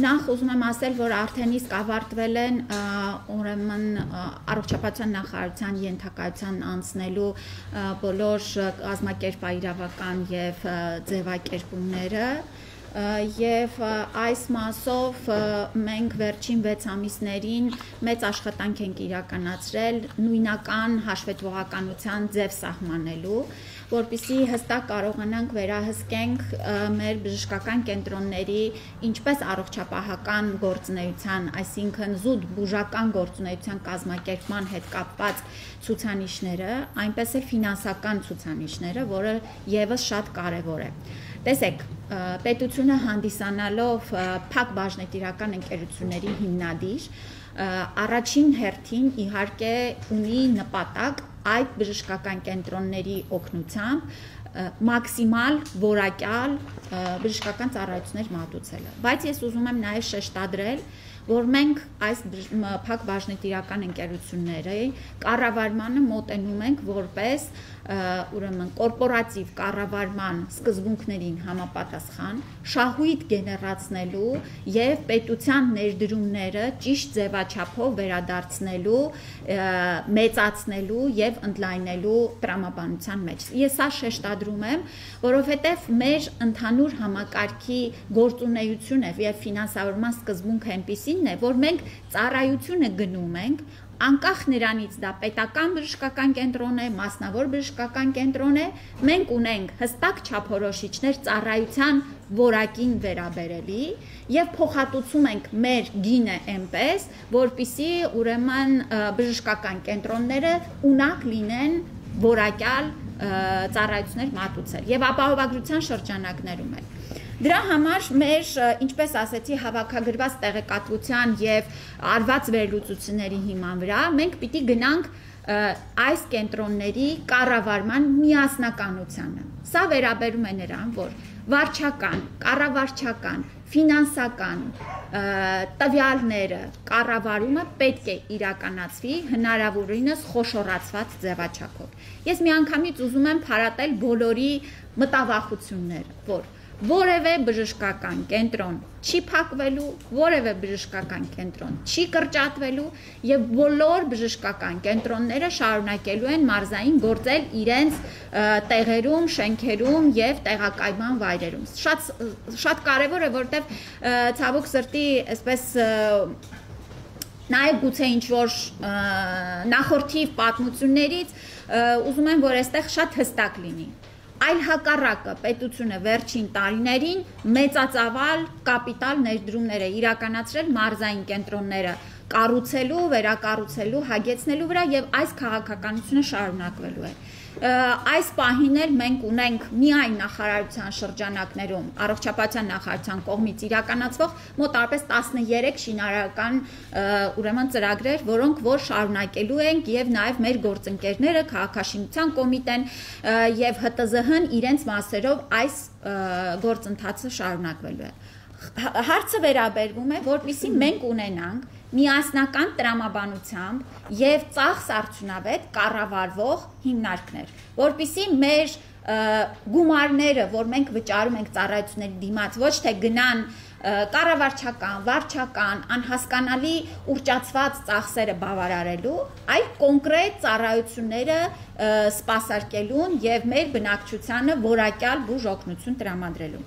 Նախ ուզում եմ ասել, որ արդեն իսկ ավարտվել են ուրեմն առողջապահության նախարարության ենթակայության անցնելու բոլոր կազմակերպաիրավական եւ ձևակերպումները եւ այս մասով մենք վերջին 6 ամիսներին մեծ աշխատանք ենք իրականացրել նույնական հաշվետվողականության ձև սահմանելու, որպեսզի հստակ կարողանանք վերահսկենք մեր բժշկական կենտրոնների ինչպես առողջապահական գործունեության, այսինքն զուտ բուժական գործունեության կազմակերպման հետ կապված ցուցանիշները, այնպես էլ ֆինանսական ցուցանիշները, որը եւս շատ կարեւոր է։ Տեսեք, պետությունը հանդիսանալով փակ բաժնետիրական ընկերությունների հիմնադիր, առաջին հերթին իհարկե ունի նպատակ այդ բժշկական կենտրոնների օգնությամբ մաքսիմալ որակյալ բժշկական ծառայություններ մատուցելը, բայց ես ուզում եմ նաև շեշտադրել, որ մենք այս փակ բաժնետիրական ընկերությունների կառավարմանը մոտենում ենք որպես ուրեմն կորպորատիվ կառավարման սկզբունքներին համապատասխան շահույթ գեներացնելու եւ պետության ներդրումները ճիշտ ձևաչափով վերադարձնելու, մեծացնելու եւ ընդլայնելու տրամաբանության մեջ։ Ես սա շեշտադրում եմ, որովհետեւ մեր ընդհանուր համակարգի գործունեությունը եւ ֆինանսավորման սկզբունքը այնպիսին է, որ մենք ծառայությունը գնում ենք անկախ նրանից դա պետական բժշկական կենտրոն է, մասնավոր բժշկական կենտրոն է, մենք ունենք հստակ չափորոշիչներ ծառայության որակին վերաբերելի եւ փոխհատուցում ենք մեր գինը այնպես, որպեսզի ուրեմն բժշկական կենտրոնները ունակ լինեն որակյալ ծառայություններ մատուցել եւ ապահովագրության շրջանակներում էլ։ Դրա համար մեր, ինչպես ասեցի, հավաքագրված տեղեկատվության եւ արված վերլուծությունների հիման վրա մենք պիտի գնանք այս կենտրոնների կառավարման միասնականությանը։ Սա վերաբերում է նրան, որ վարչական, կառավարչական, ֆինանսական տվյալները կառավարումը պետք է իրականացվի հնարավորինս խոշորացված ձևաչափով։ Ես միանգամից ուզում եմ փարատել բոլորի մտավախությունները, որ որևէ բժշկական կենտրոն չի փակվելու, որևէ բժշկական կենտրոն չի կրճատվելու եւ բոլոր բժշկական կենտրոնները շարունակելու են մարզային գործել իրենց տեղերում, շենքերում եւ տեղակայման վայրերում։ Շատ կարեւոր է, որտեւ ցավոք սրտի, այսպես նաեւ գուցե ինչ-որ նախորդիվ պատմություններից ուզում եմ, որ այստեղ շատ հստակ լինի։ Այլ հակառակը պետությունը վերջին տարիներին մեծածավալ կապիտալ ներդրումներ է իրականացրել մարզային կենտրոնները կառուցելու, վերակառուցելու, հագեցնելու վրա եւ այս քաղաքականությունը շարունակվելու է։ Այս պահին էլ մենք ունենք միայն նախարարության շրջանակներում առողջապահության նախարարության կողմից իրականացվող մոտավորապես 13 շինարարական ուրեմն ծրագրեր, որոնք որ շարունակելու ենք եւ նաեւ մեր գործընկերները քաղաքաշինության կոմիտեն եւ ՀՏԶՀ-ն իրենց մասերով այս գործընթացը շարունակվելու է։ Հարցը վերաբերվում է, որպեսզի մենք ունենանք միասնական տրամաբանությամբ եւ ծախս արդյունավետ կառավարվող հիմնարկներ, որպեսզի մեր գումարները, որ մենք վճարում ենք ծառայությունների դիմաց, ոչ թե գնան կառավարչական, վարչական, անհասկանալի ուռճացված ծախսերը բավարարելու, այլ կոնկրետ ծառայությունները սպասարկելուն եւ մեր բնակչությանը որակյալ բուժօգնություն տրամադրելուն։